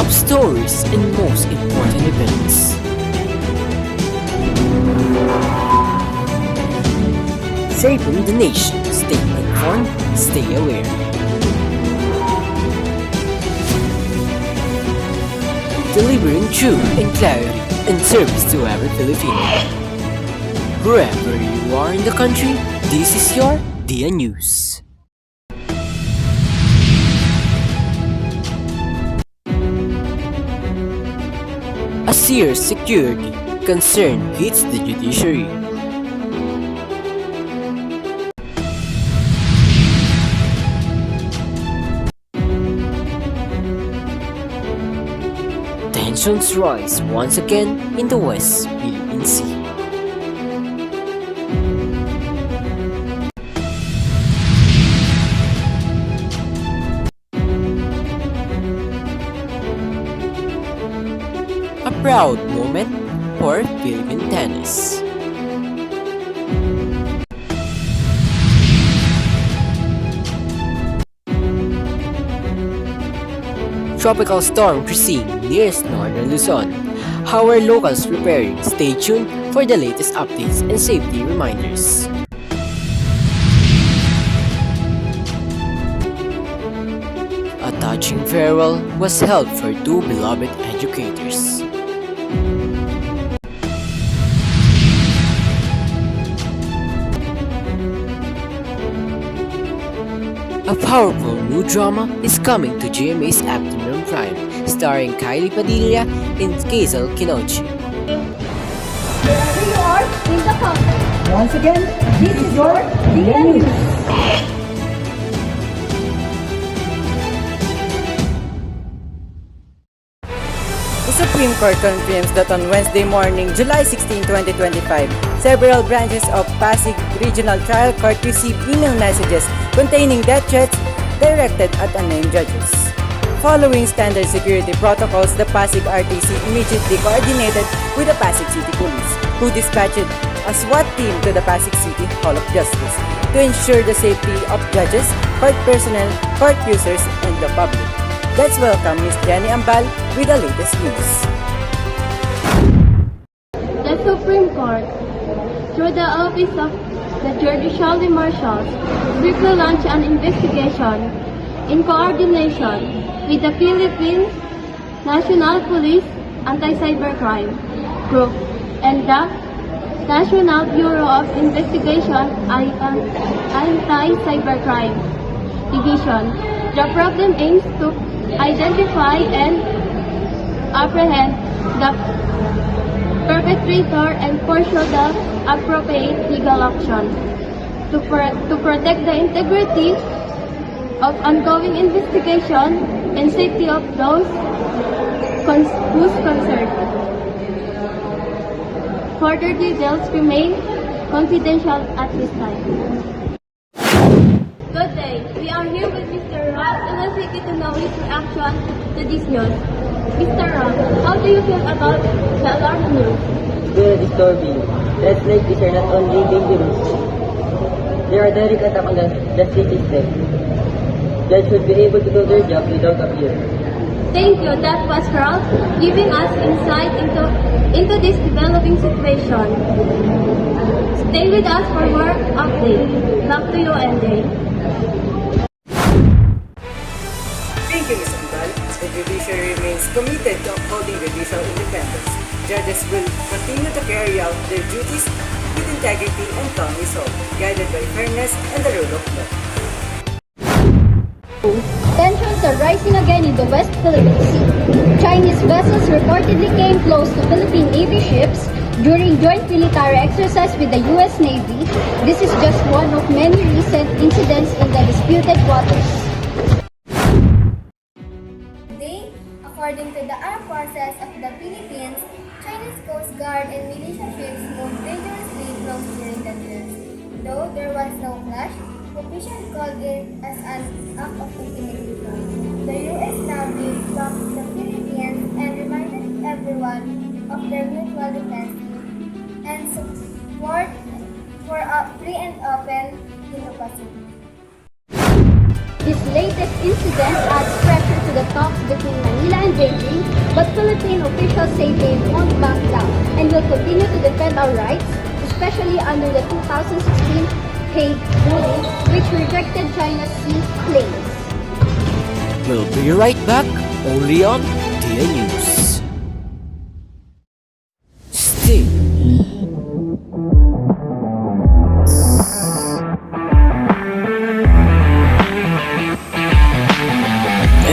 top stories and most important events. Shaping the nation, stay informed, stay aware. Delivering truth and clarity and service to every Filipino. Wherever you are in the country, this is your Dia News. A serious security concern hits the judiciary. Tensions rise once again in the West Philippine Sea. A proud moment for Philippine tennis. Tropical storm Christine nears northern Luzon. How are locals preparing? Stay tuned for the latest updates and safety reminders. A touching farewell was held for two beloved educators. A powerful new drama is coming to GMA's Afternoon Prime, starring Kylie Padilla and Kazel Kinochi. Wherever you are in the country. Once again, this is your Dia News. The Supreme Court confirms that on Wednesday morning, July 16, 2025, several branches of Pasig Regional Trial Court received email messages containing death threats directed at unnamed judges. Following standard security protocols, the Pasig RTC immediately coordinated with the Pasig City Police, who dispatched a SWAT team to the Pasig City Hall of Justice to ensure the safety of judges, court personnel, court users, and the public. Let's welcome Ms. Jenny Ambal with the latest news. The Supreme Court, through the Office of the Judicial Marshals, will launch an investigation in coordination with the Philippine National Police Anti-Cybercrime Group and the National Bureau of Investigation Anti-Cybercrime Division. The program aims to identify and apprehend the perpetrator and pursue the appropriate legal action to protect the integrity of ongoing investigation and safety of those who's concerned. Further details remain confidential at this time. Good day. We are here with Mr. Ross and I'd like you to know his reaction to this news. Mr. Ross, how do you feel about the alarming news? It's very disturbing. Threats like this are not only dangerous, they are direct attack on the justice system. Judges should be able to do their job without a fear. Thank you. That was Ross giving us insight into this developing situation. Stay with us for more updates. Back to you, NJ. Thank you, Ms. Ambal. The judiciary remains committed to upholding judicial independence. Judges will continue to carry out their duties with integrity and calm resolve, guided by fairness and the rule of law. Tensions are rising again in the West Philippine Sea. Chinese vessels reportedly came close to Philippine Navy ships during joint military exercise with the U.S. Navy. This is just one of many recent incidents in the disputed waters. Today, according to the Armed Forces of the Philippines, Chinese Coast Guard and militia ships moved dangerously close during the trips. Though there was no clash, officials called it as an act of intimidation. The U.S. Navy blocked the Philippines and reminded everyone of their mutual defense and support for a free and open Indo-Pacific. This latest incident adds pressure to the talks between Manila and Beijing, but Philippine officials say they won't back down and will continue to defend our rights, especially under the 2016 Hague ruling, which rejected China's sea claims. We'll be right back only on DA News. Stay.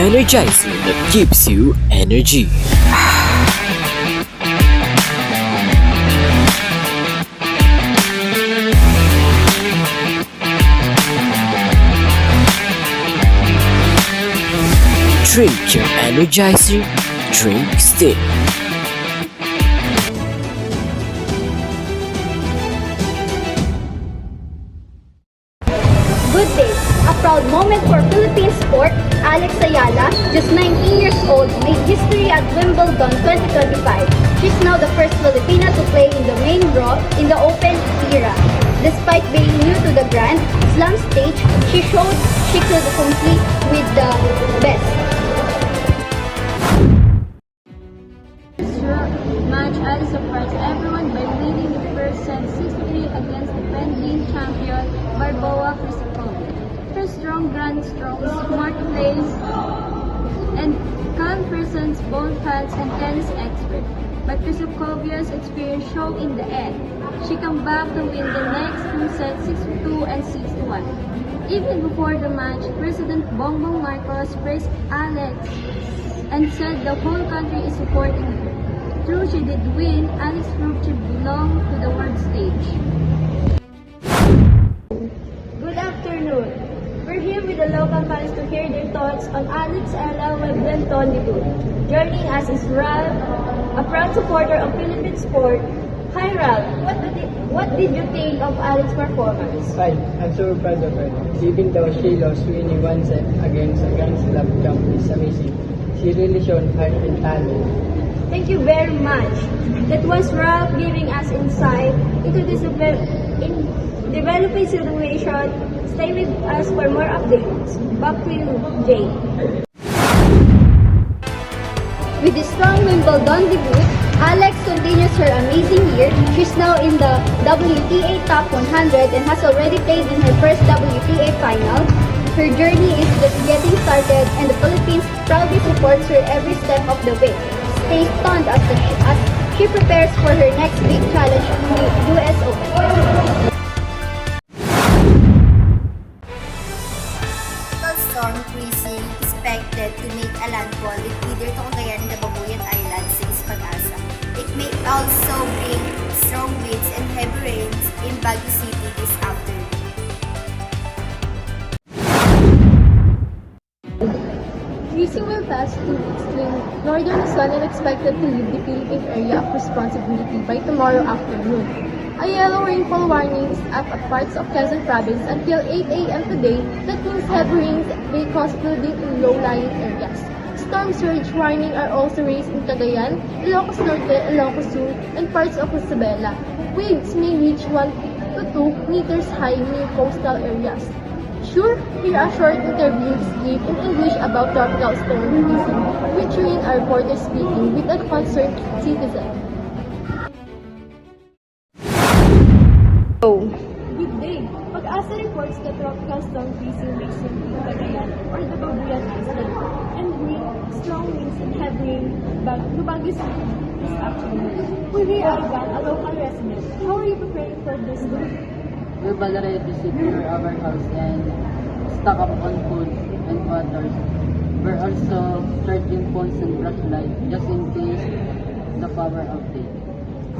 Energizer that gives you energy. Drink your Energizer, drink Sting. Good day. A proud moment for Philippine sport. Alex Ayala, just 19 years old, made history at Wimbledon 2025. She's now the first Filipina to play in the main draw in the Open era. Despite being new to the Grand Slam stage, she showed she could compete with the best. Match, Alice surprised everyone by winning the first set 6-3 against defending champion Barboa Kristofova. Her strong grand strokes, smart plays, and calm presence both fans and tennis experts. But Kristofova's experience showed in the end. She came back to win the next two sets 6-2 and 6-1. Even before the match, President Bongbong Marcos praised Alex and said the whole country is supporting her. Though she did win, Alex proved she belonged to the world stage. Good afternoon. We're here with the local fans to hear their thoughts on Alex Ella Wimbledon debut. Joining us is Ralph, a proud supporter of Philippine sport. Hi Ralph, what did you think of Alex's performance? Fine, I'm so proud of her. Even though she lost winning one set against a Grand Slam champion is amazing. She really showed heart and talent. Thank you very much. That was Ralph giving us insight into this developing situation. Stay with us for more updates. Back to you, Jay. With the strong Wimbledon debut, Alex continues her amazing year. She's now in the WTA Top 100 and has already played in her first WTA final. Her journey is just getting started and the Philippines proudly supports her every step of the way. Stay tuned as she prepares for her next big challenge in the US Open. Storm freezing expected to make a landfall in either Cagayan and the Babuyan Islands, says Pag-asa. It may also bring strong winds and heavy rains in Baguio City this afternoon. Freezing will pass to extreme northern Luzon and expected to leave the Philippine area of responsibility by tomorrow afternoon. A yellow rainfall warning is up at parts of Quezon Province until 8 a.m. today. That means heavy rains may cause flooding in low-lying areas. Storm surge warning are also raised in Cagayan, Ilocos Norte, Ilocos Sur, and parts of Isabela. Winds may reach 1 to 2 meters high near coastal areas. Sure, here a short interview is given in English about tropical storm freezing, featuring our reporter speaking with a concerned citizen. Good day. Pag-asa reports that tropical storm freezing recently in Cagayan or the Babuyan Island and bring strong winds and heavy rain back to Baguio City this afternoon. Julio Alban, a local resident, how are you preparing for this day? We're ready to secure our house and stock up on food and water. We're also charging phones and flashlight just in case the power outage.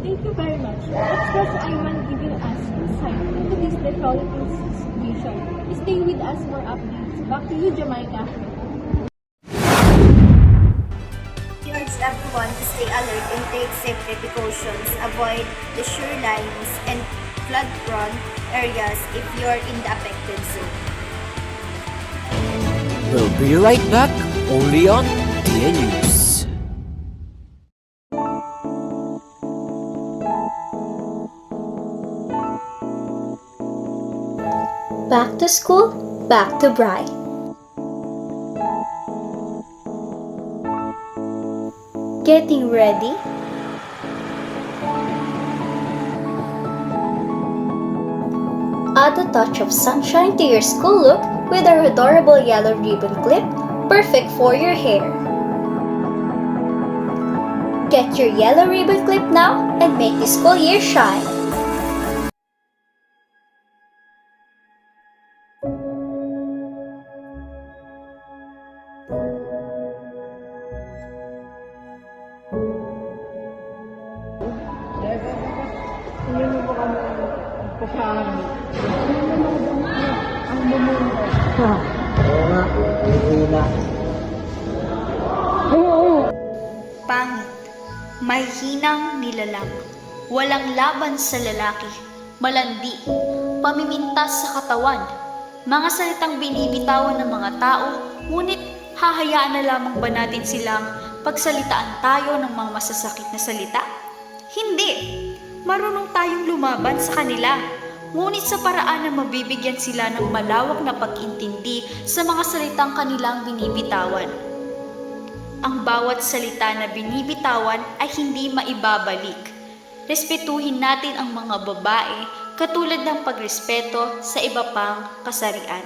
Thank you very much. That's just Ivan giving us insight into this developing situation. Stay with us for updates. Back to you, Jamaica. He urged everyone to stay alert and take safety precautions. Avoid the shorelines and flood-prone areas if you're in the affected zone. We'll be right back only on DA News. Back to school, back to Bri. Getting ready? Add a touch of sunshine to your school look with our adorable yellow ribbon clip, perfect for your hair. Get your yellow ribbon clip now and make the school year shine. Pangit, may hinang nilalang, walang laban sa lalaki, malandi, pamimintas sa katawan, mga salitang binibitawan ng mga tao, ngunit hahayaan na lamang ba natin silang pagsalitaan tayo ng mga masasakit na salita? Hindi! Marunong tayong lumaban sa kanila, ngunit sa paraan na mabibigyan sila ng malawak na pag-intindi sa mga salitang kanilang binibitawan. Ang bawat salita na binibitawan ay hindi maibabalik. Respetuhin natin ang mga babae katulad ng pagrespeto sa iba pang kasarian.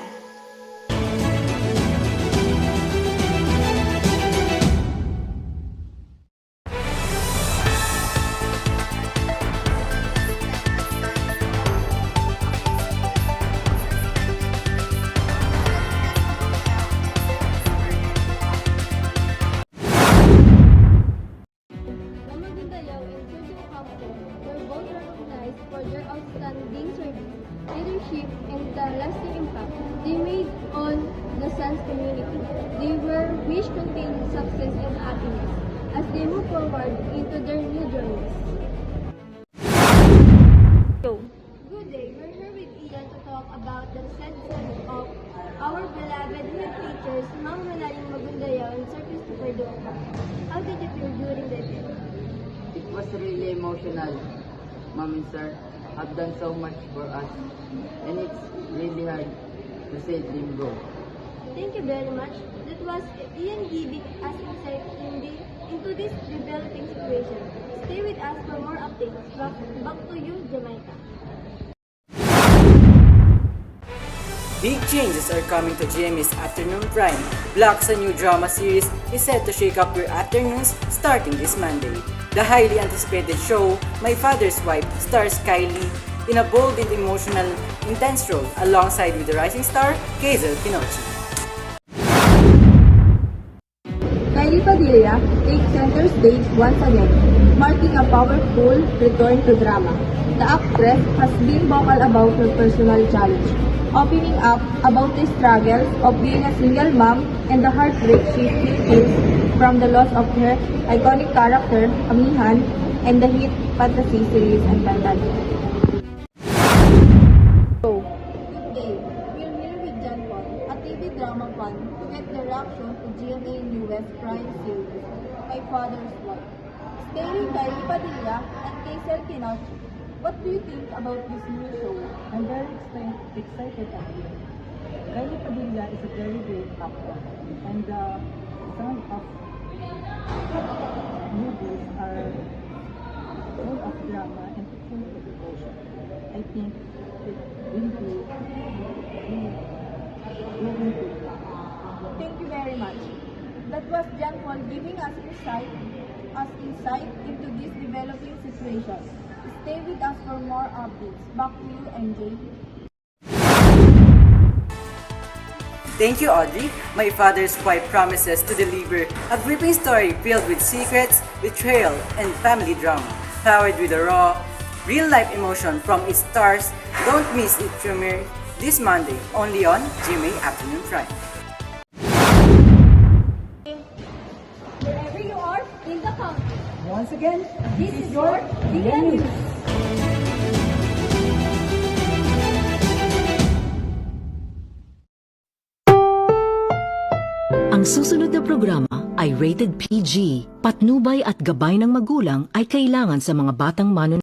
The Maguindanao and Sergio Campo were both recognized for their outstanding service, leadership, and the lasting impact they made on the Sans community. They were wish containing success and happiness as they move forward into their new journeys. Good day, we're here with Ian to talk about the sentence of our beloved head teachers, Ma'am Melaning Maguindanao and Sir Christopher Duca. How did you feel during the event? It was really emotional. Mom and sir have done so much for us, and it's really hard to see them go. Thank you very much. That was Ian giving us insight into this developing situation. Stay with us for more updates. Back to you, Jamaica. Big changes are coming to GMA's Afternoon Prime. Black's a new drama series is set to shake up your afternoons starting this Monday. The highly anticipated show, My Father's Wife, stars Kylie in a bold and emotional, intense role alongside with the rising star, Hazel Pinochi. Kylie Padilla takes center stage once again, marking a powerful return to drama. The actress has been vocal about her personal challenge, opening up about the struggles of being a single mom and the heartbreak she still feels from the loss of her iconic character, Amihan, and the hit fantasy series Encantada. Good day, we're here with John Paul, a TV drama fan, to get the reaction to GMA US Prime series, My Father's Wife. Starring Kylie Padilla and Hazel Pinochi. What do you think about this new show? I'm very excited about it. Kylie Padilla is a very great actor, and the sound of movies are full of drama and full of devotion. I think it will be moving to. Thank you very much. That was John Paul giving us insight into this developing situation. Stay with us for more updates. Back to you, MJ. Thank you, Audrey. My Father's Wife promises to deliver a gripping story filled with secrets, betrayal, and family drama. Powered with a raw, real-life emotion from its stars, don't miss its premiere this Monday, only on GMA Afternoon Prime. Wherever you are in the country, Once again, this is your DN News. Ang susunod na programa ay rated PG. Patnubay at gabay ng magulang ay kailangan sa mga batang manunod.